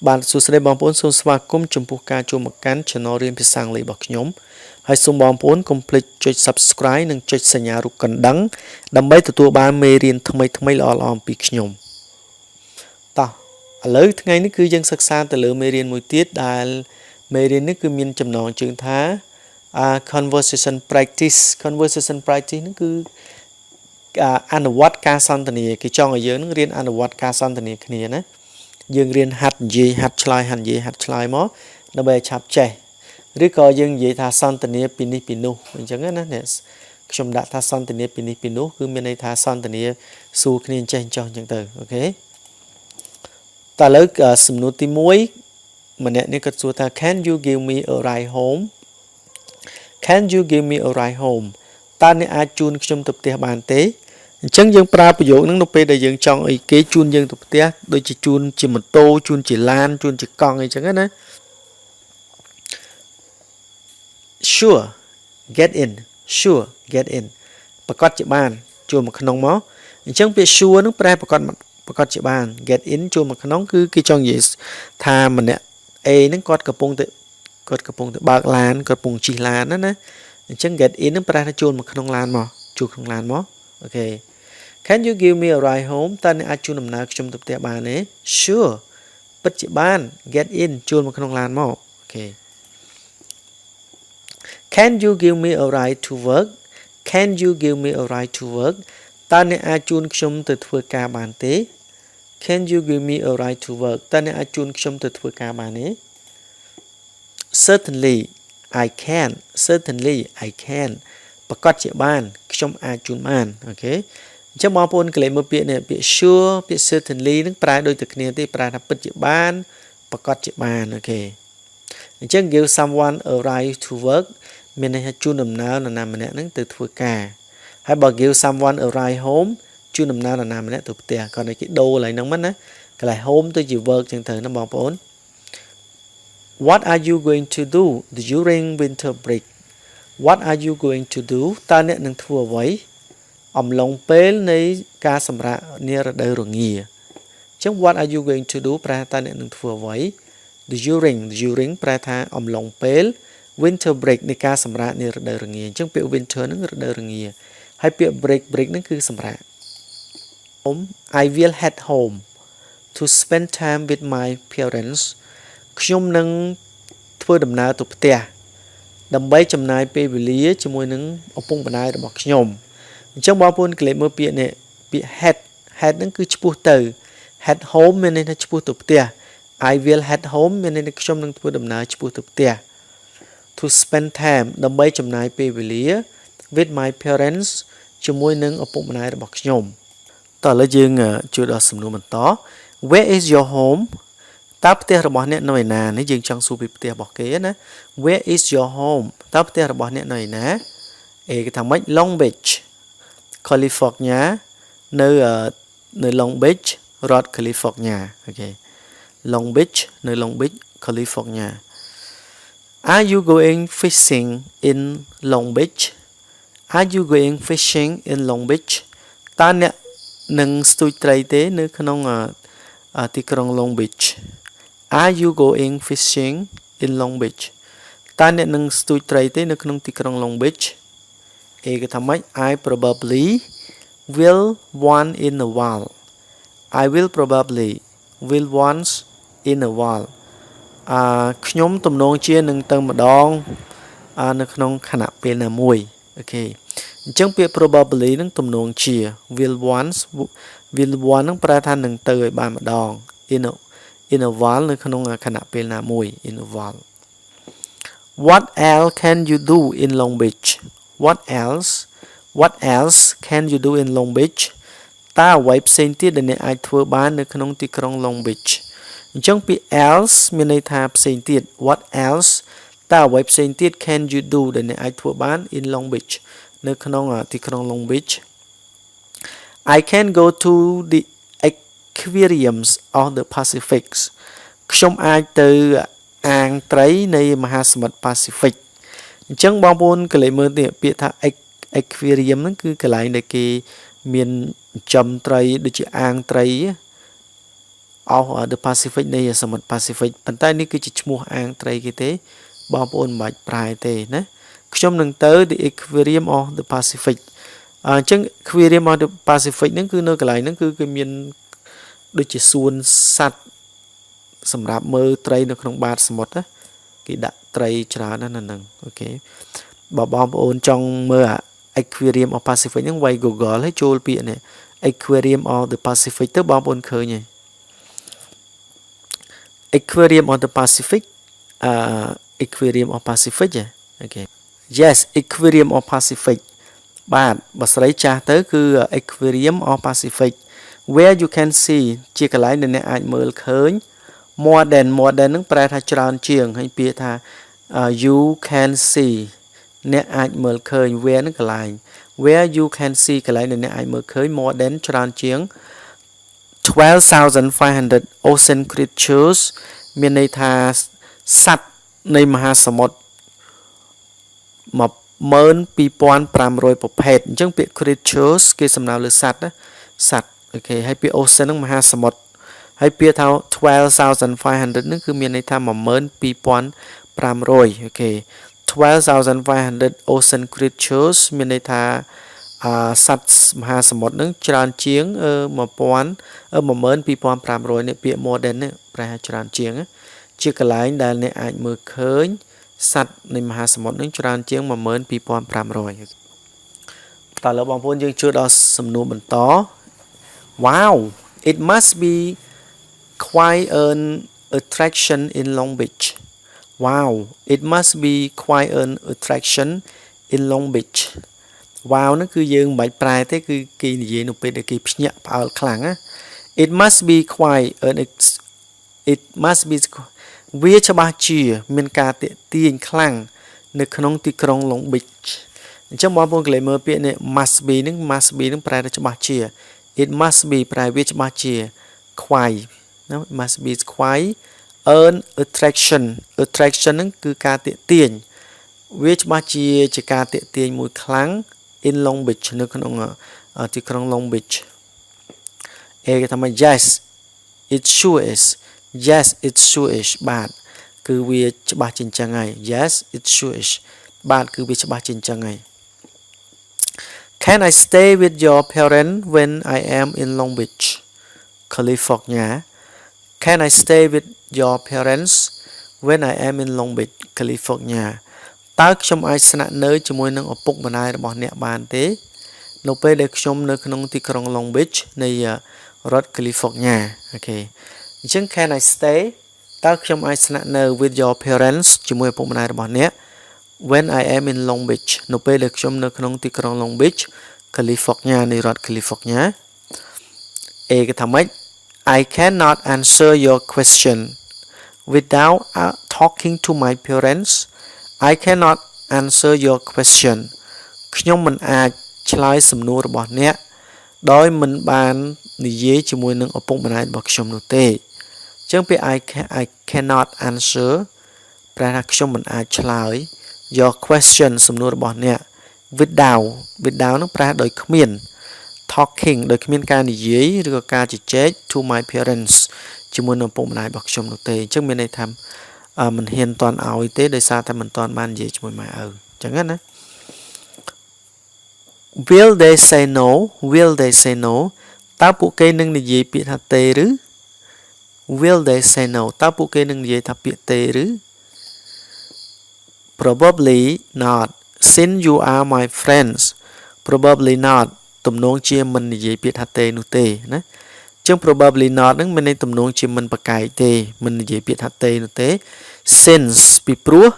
បាទសួស្តីបងប្អូនសូមស្វាគមន៍ចំពោះការចូលមកកាន់ Channel រៀនភាសាអង់គ្លេសរបស់ខ្ញុំហើយសូមបងប្អូនកុំភ្លេចចុច Subscribe និងចុចសញ្ញារូបកណ្ដឹងដើម្បីទទួលបានមេរៀនថ្មីៗល្អៗអំពីខ្ញុំតោះឥឡូវថ្ងៃនេះគឺយើងសិក្សាទៅលើមេរៀនមួយទៀតដែលមេរៀននេះគឺមានចំណងជើងថា conversation practice ហ្នឹងគឺអនុវត្តការសន្ទនាគេចង់ឲ្យយើងនឹងរៀនអនុវត្តការសន្ទនាគ្នាណាយើងរៀនហាត់និយាយហាត់ឆ្លើយហាត់និយាយហាត់ឆ្លើយមកដើម្បីឲ្យឆាប់ចេះឬក៏យើងនិយាយថាសន្ទនាពីនេះពីនោះអញ្ចឹងណាខ្ញុំដាក់ថាសន្ទនាពីនេះពីនោះគឺមានន័យថាសន្ទនាសួរគ្នាចេះចោះអញ្ចឹងទៅអូខេតើឥឡូវសំណួរទី1ម្នាក់នេះគាត់សួរថា Can you give me a ride home Can you give me a ride home តើអ្នកអាចជូនខ្ញុំទៅផ្ទះបានទេអញ្ចឹងយើងប្រើប្រយោគហ្នឹងនៅពេលដែលយើងចង់ឲ្យគេជូនយើងទៅផ្ទះដូចជាជូនជាម៉ូតូជូនជាឡានជូនជាកង់អីចឹងណា Sure get in ប្រកាសជាបានចូលមកក្នុងមកអញ្ចឹងពាក្យ sure ហ្នឹងប្រែប្រកាសជាបាន get in ចូលមកក្នុងគឺគេចង់និយាយថាម្នាក់ A ហ្នឹងគាត់កំពុងតែបើកឡានគាត់កំពុងជិះឡានណាអញ្ចឹង get in ហ្នឹងប្រែថាចូលមកក្នុងឡានមកចូលក្នុងឡានមកអូខេCan you give me a ride home តើអ្នកអាចជូនដំណើរខ្ញុំទៅផ្ទះបានទេ Sure ពិតជាបាន get in ចូលមកក្នុងឡានមកអូខេ Can you give me a ride to work Can you give me a ride to work តើអ្នកអាចជូនខ្ញុំទៅធ្វើការបានទេ Can you give me a ride to work តើអ្នកអាចជូនខ្ញុំទៅធ្វើការបានទេ Certainly I can ប្រកាសជាបានខ្ញុំអាចជូនបានអូខេអញ្ចឹងបងប្អូនកលេចមើលពាក្យនេះពាក្យ sure ពាក្យ certainly នឹងប្រែដូចតែគ្នាទេប្រែថាពិតជាបានប្រកាសជាបានអូខេអញ្ចឹង give someone a ride to work មានន័យថាជូនដំណើរនរណាម្នាក់ហ្នឹងទៅធ្វើការហើយបើ give someone a ride home ជូនដំណើរនរណាម្នាក់ទៅផ្ទះគាត់ឲ្យគេដូរកន្លែងហ្នឹងមិនណាកន្លែង home ទៅជា work ចឹងទៅណាបងប្អូន What are you going to do during winter break What are you going to do តើអ្នកនឹងធ្វើអ្វីអំឡុងពេលនៃការសម្រាកនារដូវរងាអញ្ចឹង What are you going to do ប្រែថាអ្នកនឹងធ្វើអ្វី during ប្រែថាអំឡុងពេល winter break នៃការសម្រាកនារដូវរងាអញ្ចឹងពាក្យ winter ហ្នឹងរដូវរងាហើយពាក្យ break ហ្នឹងគឺសម្រាក I will head home to spend time with my parents ខ្ញុំនឹងធ្វើដំណើរទៅផ្ទះដើម្បីចំណាយពេលវេលាជាមួយនឹងឪពុកម្ដាយរបស់ខ្ញុំអញ្ចឹងបងប្អូនកលេចមើលពាក្យនេះពាក្យ head ហ្នឹងគឺឆ្ពោះទៅ head home មានន័យថាឆ្ពោះទៅផ្ទះ I will head home មានន័យថាខ្ញុំនឹងធ្វើដំណើរឆ្ពោះទៅផ្ទះ to spend time ដើម្បីចំណាយពេលវេលា with my parents ជាមួយនឹងឪពុកម្ដាយរបស់ខ្ញុំតោះឥឡូវយើងជួយដល់សំណួរបន្ត Where is your home តើផ្ទះរបស់អ្នកនៅឯណានេះយើងចង់សួរពីផ្ទះរបស់គេណា Where is your home តើផ្ទះរបស់អ្នកនៅឯណា A គេថាម៉េច Long Beach California នៅ Long Beach រដ្ឋ California អូខេ Long Beach នៅ Long Beach California Are you going fishing in Long Beach Are you going fishing in Long Beach តើអ្នកនឹងស្ទូចត្រីទេនៅក្នុងទីក្រុង Long Beach Are you going fishing in Long Beach តើអ្នកនឹងស្ទូចត្រីទេនៅក្នុងទីក្រុង Long Beach A គេថាម៉េច I probably will once in a while I will probably will once in a while ខ្ញុំទំនងជានឹងទៅម្ដងនៅក្នុងខណៈពេលណាមួយអូខេអញ្ចឹងពាក្យ probably នឹងទំនងជា will once នឹងប្រែថានឹងទៅឲ្យបានម្ដង in a while នៅក្នុងខណៈពេលណាមួយ in a while What else can you do in Long Beach What else can you do in Long Beach តើអ្វីផ្សេងទៀតដែលអ្នកអាចធ្វើបាននៅក្នុងទីក្រុង Long Beach អញ្ចឹងពាក្យ else មានន័យថាផ្សេងទៀត What else តើអ្វីផ្សេងទៀត can you do ដែលអ្នកអាចធ្វើបាន in Long Beach នៅក្នុងទីក្រុង Long Beach I can go to the aquariums of the Pacific ខ្ញុំអាចទៅអាងត្រីនៃមហាសមុទ្រ Pacific អញ្ចឹងបងប្អូនកលេចមើលនេះពាក្យថា aquarium ហ្នឹងគឺកន្លែងដែលគេមានចិញ្ចឹមត្រីដូចជាអាងត្រី of the Pacific នៃសមុទ្រ Pacific ប៉ុន្តែនេះគឺជាឈ្មោះអាងត្រីគេទេបងប្អូនមិនបាច់ប្រើទេណាខ្ញុំនឹងទៅ the aquarium of the Pacific អញ្ចឹង aquarium of the Pacific ហ្នឹងគឺនៅកន្លែងហ្នឹងគឺគេមានដូចជាសួនសត្វសម្រាប់មើលត្រីនៅក្នុងបាតសមុទ្រណាគេដាក់ត្រីច្រើនណាស់នៅហ្នឹងអូខេបើបងប្អូនចង់មើល aquarium of Pacific ហ្នឹងវាយ Google ហើយចូលពាក្យនេះ aquarium of the Pacific ទៅបងប្អូនឃើញហើយ aquarium of the Pacific aquarium of Pacific អូខេ yes aquarium of Pacific បាទបើស្រីចាស់ទៅគឺ aquarium of Pacific where you can see ជាកន្លែងដែលអ្នកអាចមើលឃើញ more than នឹងប្រែថាច្រើនជាងហើយពាក្យថា you can see អ្នកអាចមើលឃើញ where នឹងកន្លែង where you can see កន្លែងដែលអ្នកអាចមើលឃើញ more than ច្រើនជាង 12,500 ocean creatures មានន័យថាសត្វនៃមហាសមុទ្រ 12,500 ប្រភេទអញ្ចឹងពាក្យ creatures គេសំដៅលើសត្វណាសត្វអូខេហើយពាក្យ ocean ហ្នឹងមហាសមុទ្រហើយពាក្យថា 12,500 ហ្នឹងគឺមានន័យថា 12,500 អូខេ 12,500 ocean creatures មានន័យថាសត្វមហាសមុទ្រហ្នឹងច្រើនជាង 12,500 នេះពាក្យ modern នេះប្រែថាច្រើនជាងជាកន្លែងដែលអ្នកអាចមើលឃើញសត្វនៃមហាសមុទ្រនឹងច្រើនជាង 12,500 តើលោកបងប្អូនយើងជួយដល់សំណួរបន្ត Wow it must be quite an attraction in Long Beach Wow it must be quite an attraction in Long Beach Wow ហ្នឹងគឺយើងមិនបាច់ប្រែទេគឺគេនិយាយនៅពេលដែលគេភ្ញាក់ផ្អើលខ្លាំងណា It must be quite an it must beវាច្បាស់ជាមានការទាក់ទាញខ្លាំងនៅក្នុងទីក្រុង Long Beach អញ្ចឹងបងប្អូនកន្លែងមើលពាក្យនេះ must be នឹងប្រែថាច្បាស់ជា it must be ប្រែវាច្បាស់ជា quite ណា must be quite an attraction ហ្នឹងគឺការទាក់ទាញវាច្បាស់ជាការទាក់ទាញមួយខ្លាំង in Long Beach នៅក្នុងទីក្រុង Long Beach គេថា yes it sure is Yes it sure is បាទគឺវាច្បាស់ជាអញ្ចឹងហើយ Yes it sure is បាទគឺវាច្បាស់ជាអញ្ចឹងហើយ Can I stay with your parents when I am in Long Beach California Can I stay with your parents when I am in Long Beach California តើខ្ញុំអាចស្នាក់នៅជាមួយនឹងឪពុកម្ដាយរបស់អ្នកបានទេនៅពេលដែលខ្ញុំនៅក្នុងទីក្រុង Long Beach នៃរដ្ឋ California អូខេអញ្ចឹង Can I stay តើខ្ញុំអាចស្នាក់នៅ with your parents ជាមួយឪពុកម្ដាយរបស់អ្នក when I am in Long Beach នៅពេលដែលខ្ញុំនៅក្នុងទីក្រុង Long Beach California នៃរដ្ឋ California គេថាម៉េច I cannot answer your question without talking to my parents I cannot answer your question ខ្ញុំមិនអាចឆ្លើយសំណួររបស់អ្នកដោយមិនបាននិយាយជាមួយនឹងឪពុកម្ដាយរបស់ខ្ញុំនោះទេអញ្ចឹងពាក្យ I cannot answer ប្រែថាខ្ញុំមិនអាចឆ្លើយ your question សំណួររបស់អ្នក without នឹងប្រែដោយគ្មាន talking ដោយគ្មានការនិយាយឬក៏ការជជែក to my parents ជាមួយនឹងឪពុកម្ដាយរបស់ខ្ញុំនោះទេអញ្ចឹងមានន័យថាមិនហ៊ានតន់ឲ្យទេដោយសារតែមិនតន់បាននិយាយជាមួយម៉ែឪអញ្ចឹងណា Will they say no តើពួកគេនឹងនិយាយពាក្យថាទេឬ Will they say no តើពួកគេនឹងនិយាយថាពាក្យទេឬ Probably not since you are my friends Probably not ទំនងជាមិននិយាយពាក្យថាទេនោះទេណាអញ្ចឹង probably not ហ្នឹងមានន័យទំនងជាមិនប្រកែកទេមិននិយាយពាក្យថាទេនោះទេ since ពីព្រោះ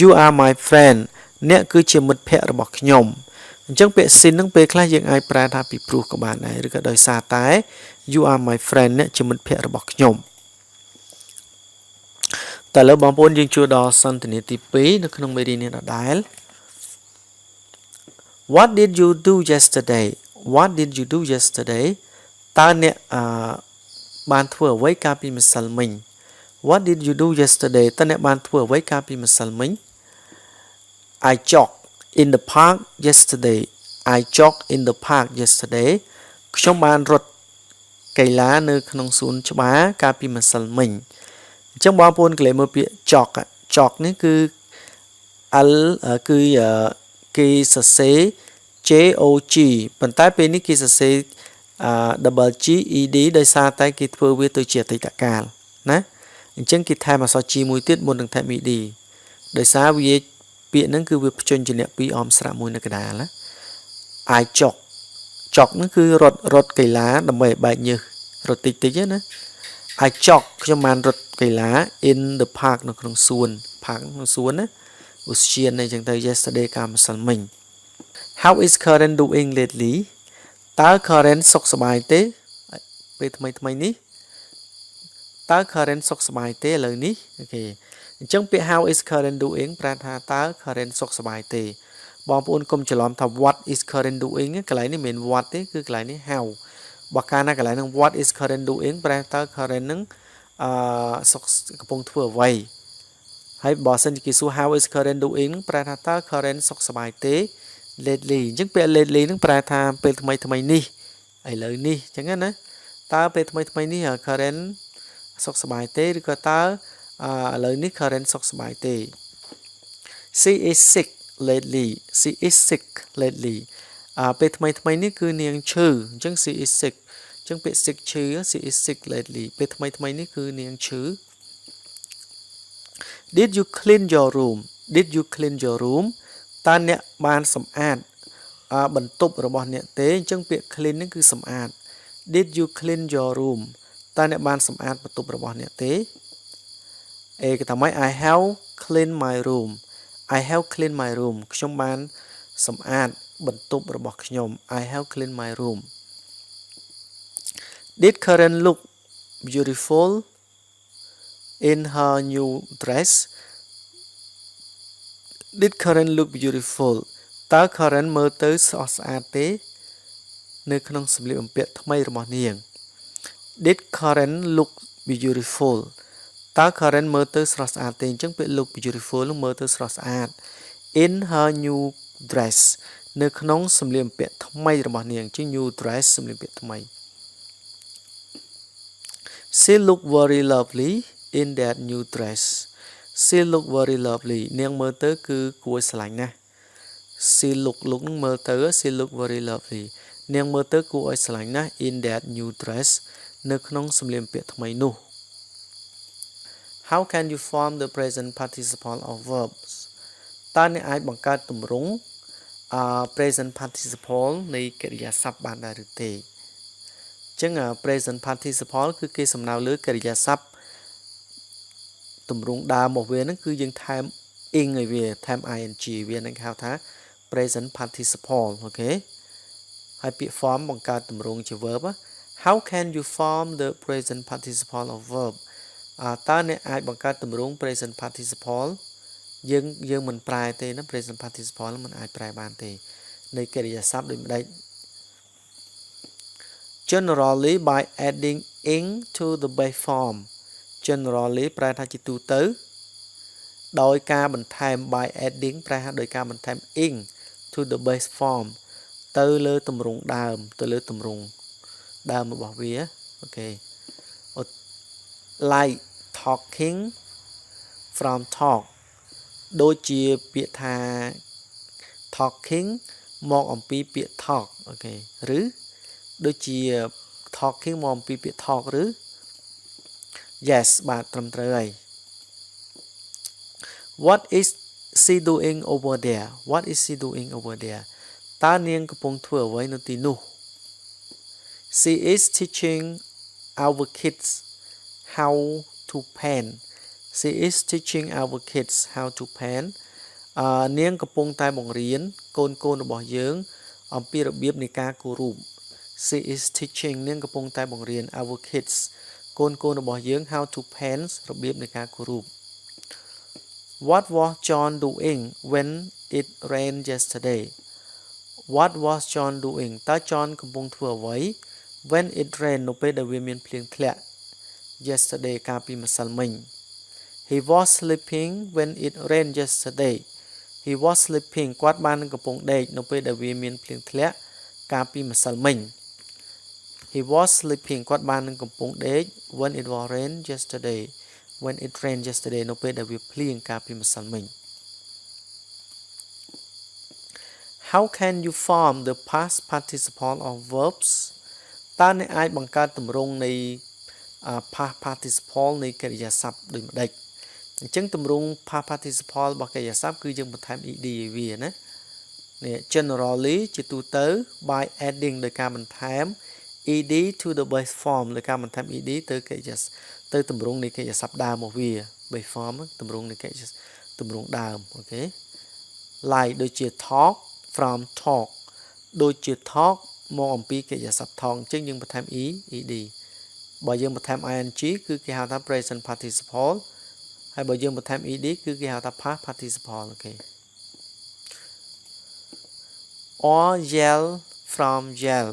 you are my friend អ្នកគឺជាមិត្តភក្តិរបស់ខ្ញុំអញ្ចឹងពាក្យ since ហ្នឹងពេលខ្លះយើងអាចប្រើថាពីព្រោះក៏បានដែរឬក៏ដោយសារតែ you are my friend អ្នកជាមិត្តភក្តិរបស់ខ្ញុំតែលើបងប្អូនយើងជួបដល់សន្ទនាទី2នៅក្នុងមេរៀននេះដដែល What did you do yesterday What did you do yesterday តើអ្នកបានធ្វើអ្វីកាលពីម្សិលមិញ What did you do yesterday តើអ្នកបានធ្វើអ្វីកាលពីម្សិលមិញ I jogged in the park yesterday I jogged in the park yesterday ខ្ញុំបានរត់ កីឡានៅក្នុងសួនច្បារកាលពីម្សិលមិញអញ្ចឹងបងប្អូនកន្លែងមើលពាក្យចកចកនេះគឺ L គឺគេសរសេរ JOG ប៉ុន្តែពេលនេះគេសរសេរdouble G ED ដោយសារតែគេធ្វើវាទៅជាអតីតកាលណាអញ្ចឹងគេថែមអក្សរ G មួយទៀតមុននឹងថែម ED ដោយសារវាពាក្យហ្នឹងគឺវាបញ្ចេញជាអ្នកពីរអមស្រៈមួយនៅកណ្ដាលណាអាយចកចកហ្នឹងគឺរត់កីឡាដើម្បីឲ្យបែកញើសរត់តិចតិចណាអាយចកខ្ញុំបានរត់កីឡា in the park នៅក្នុងសួន park ក្នុងសួនណាឧស្សាហ៍អញ្ចឹងទៅ yesterday កាលម្សិលមិញ How is Karen doing lately តើ Karen សុខសប្បាយទេពេលថ្មីនេះតើ Karen សុខសប្បាយទេឥឡូវនេះអូខេអញ្ចឹងពាក្យ How is Karen doing ប្រែថាតើ Karen សុខសប្បាយទេបងប្អូនកុំច្រឡំថា What is Karen doing កន្លែងនេះមិនមែន What ទេគឺកន្លែងនេះ How បើកាលណាកន្លែងហ្នឹង What is Karen doing ប្រែតើ Karen នឹងសុខកំពុងធ្វើអ្វីហើយបើសិនជាគេសួរ How is Karen doing ប្រែថាតើ Karen សុខសប្បាយទេ lately អញ្ចឹងពាក្យ lately ហ្នឹងប្រែថាពេលថ្មីនេះឥឡូវនេះអញ្ចឹងណាតើពេលថ្មីនេះ Karen សុខសប្បាយទេឬក៏តើឥឡូវនេះ Karen សុខសប្បាយទេ She is sick lately She is sick lately ពេលថ្មីនេះគឺនាងឈឺអញ្ចឹង She is sick អញ្ចឹងពាក្យ sick ឈឺ She is sick lately ពេលថ្មីនេះគឺនាងឈឺ Did you clean your room Did you clean your room តើអ្នកបានសម្អាតបន្ទប់របស់អ្នកទេអញ្ចឹងពាក្យ clean នេះគឺសម្អាត Did you clean your room តើអ្នកបានសម្អាតបន្ទប់របស់អ្នកទេគេថាម៉េច I have cleaned my room I have cleaned my room ខ្ញុំបានសម្អាតបន្ទប់របស់ខ្ញុំ I have cleaned my room Did Karen look beautiful in her new dress Did Karen look beautiful តើ Karen មើលទៅស្រស់ស្អាតទេនៅក្នុងសម្លៀកបំពាក់ថ្មីរបស់នាង Did Karen look beautiful តើ Karen មើលទៅស្រស់ស្អាតទេអញ្ចឹងពាក្យ look beautiful នឹងមើលទៅស្រស់ស្អាត in her new dress នៅក្នុងសម្លៀកបំពាក់ថ្មីរបស់នាងជា new dress សម្លៀកបំពាក់ថ្មី She looked very lovely in that new dress She looked very lovely នាងមើលទៅគឺគួរស្រឡាញ់ណាស់ She look នឹងមើលទៅ She looked very lovely នាងមើលទៅគួរឲ្យស្រឡាញ់ណាស់ in that new dress នៅក្នុងសម្លៀកបំពាក់ថ្មីនោះ How can you form the present participle of verbs តើអ្នកអាចបង្កើតទម្រង់present participle នៃកិរិយាសព្ទបានដែរឬទេអញ្ចឹង present participle គឺគេសំដៅលើកិរិយាសព្ទទម្រង់ដើមរបស់វាហ្នឹងគឺយើងថែម ing ឲ្យវាថែម ing វានឹងគេហៅថា present participle អូខេហើយពាក្យ form បង្កើតទម្រង់ជា verb How can you form the present participle of verb តើអ្នកអាចបង្កើតទម្រង់ present participle យើងមិនប្រែទេណា present participle មិនអាចប្រែបានទេនៃកិរិយាសព្ទដូចម្ដេច Generally by adding ing to the base form Generally ប្រែថាជាទូទៅដោយការបន្ថែម by adding ប្រែថាដោយការបន្ថែម ing to the base form ទៅលើទម្រង់ដើមទៅលើទម្រង់ដើមរបស់វាអូខេ like talking from talk ដូចជាពាក្យថា talking មកអំពីពាក្យ talk អូខេឬដូចជា talking មកអំពីពាក្យ talk ឬ yes បាទត្រឹមត្រូវហើយ What is she doing over there What is she doing over there តើនាងកំពុងធ្វើអ្វីនៅទីនោះ She is teaching our kids how to paint She is teaching our kids how to paint នាងកំពុងតែបង្រៀនកូនរបស់យើងអំពីរបៀបនៃការគូររូប She is teaching នាងកំពុងតែបង្រៀន our kids កូនរបស់យើង how to paint របៀបនៃការគូររូប What was John doing when it rained yesterday What was John doing តើ John កំពុងធ្វើអ្វី when it rained នៅពេលដែលវាមានភ្លៀងធ្លាក់ yesterday កាលពីម្សិលមិញ He was sleeping when it rained yesterday He was sleeping គាត់បានកំពុងដេកនៅពេលដែលវាមានភ្លៀងធ្លាក់កាលពីម្សិលមិញ he was sleeping គាត់បាននឹងកំពុងដេក when it was rain yesterday when it rained yesterday នៅពេលដែលវាភ្លៀងកាលពីម្សិលមិញ How can you form the past participle of verbs តើអ្នកអាចបង្កើតទម្រង់នៃ past participle នៃកិរិយាសព្ទដូចម្ដេចអញ្ចឹងទម្រង់ past participle របស់កិរិយាសព្ទគឺយើងបន្ថែម ed ឲ្យវាណានេះ generally ជាទូទៅ by adding ដោយការបន្ថែម ed to the base form ដោយការបន្ថែម ed ទៅកិរិយាទៅទម្រង់នៃកិរិយាសព្ទដើមរបស់វា base form ទម្រង់នៃកិរិយាទម្រង់ដើមអូខេ like ដូចជា talk from talk ដូចជា talk មកអំពីកិរិយាសព្ទ talk អញ្ចឹងយើងបន្ថែម ed បើយើងបន្ថែម ing គឺគេហៅថា present participle ហើយបើយើងបន្ថែម ed គឺគេហៅថា past participle អូខេ or yell from yell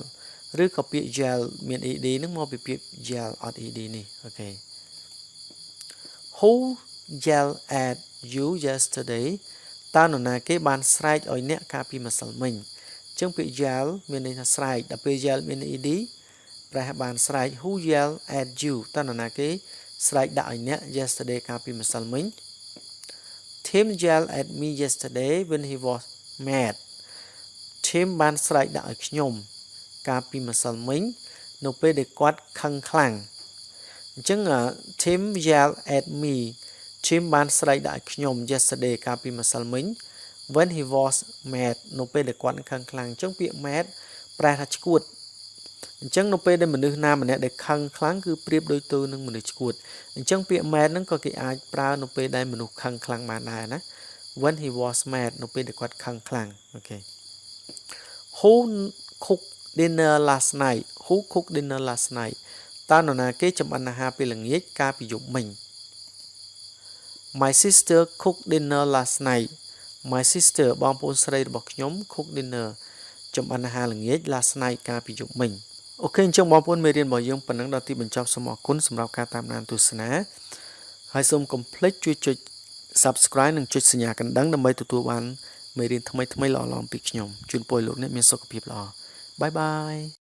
ឬក៏ពាក្យ yell មាន ed នឹងមកពីពាក្យ yell អត់ ed នេះអូខេ Who yell at you yesterday តើនរណាគេបានស្រែកឲ្យអ្នកកាលពីម្សិលមិញអញ្ចឹងពាក្យ yell មានន័យថាស្រែកដល់ពេល yell មាន ed ប្រែបានស្រែក Who yell at you តើនរណាគេស្រែកដាក់ឲ្យអ្នក yesterday កាលពីម្សិលមិញ Tim yell at me yesterday when he was mad Tim បានស្រែកដាក់ឲ្យខ្ញុំកាលពីម្សិលមិញនៅពេលដែលគាត់ខឹងខ្លាំងអញ្ចឹង Tim yell at me Tim បានស្រែកដាក់ឲ្យខ្ញុំ yesterday កាលពីម្សិលមិញ when he was mad នៅពេលដែលគាត់ខឹងខ្លាំងអញ្ចឹងពាក្យ mad ប្រែថាឆ្កួតអញ្ចឹងនៅពេលដែលមនុស្សណាម្នាក់ដែលខឹងខ្លាំងគឺប្រៀបដូចទៅនឹងមនុស្សឆ្កួតអញ្ចឹងពាក្យ mad ហ្នឹងក៏គេអាចប្រើនៅពេលដែលមនុស្សខឹងខ្លាំងបានដែរណា when he was mad នៅពេលដែលគាត់ខឹងខ្លាំងអូខេ Who cooked dinner last night Who cooked dinner last night តើនរណាគេចម្អិនអាហារពេលល្ងាចកាលពីយប់មិញ My sister cooked dinner last night My sister បងប្អូនស្រីរបស់ខ្ញុំ cooked dinner ចម្អិនអាហារល្ងាច last night កាលពីយប់មិញអូខេអញ្ចឹងបងប្អូនមេរៀនរបស់យើងប៉ុណ្ណឹងដល់ទីបញ្ចប់សូមអរគុណសម្រាប់ការតាមដានទស្សនាហើយសូមកុំភ្លេចជួយចុច Subscribe និងចុចសញ្ញាកណ្ដឹងដើម្បីទទួលបានមេរៀនថ្មីៗល្អៗពីខ្ញុំជូនពរលោកអ្នកមានសុខភាពល្អបាយបាយ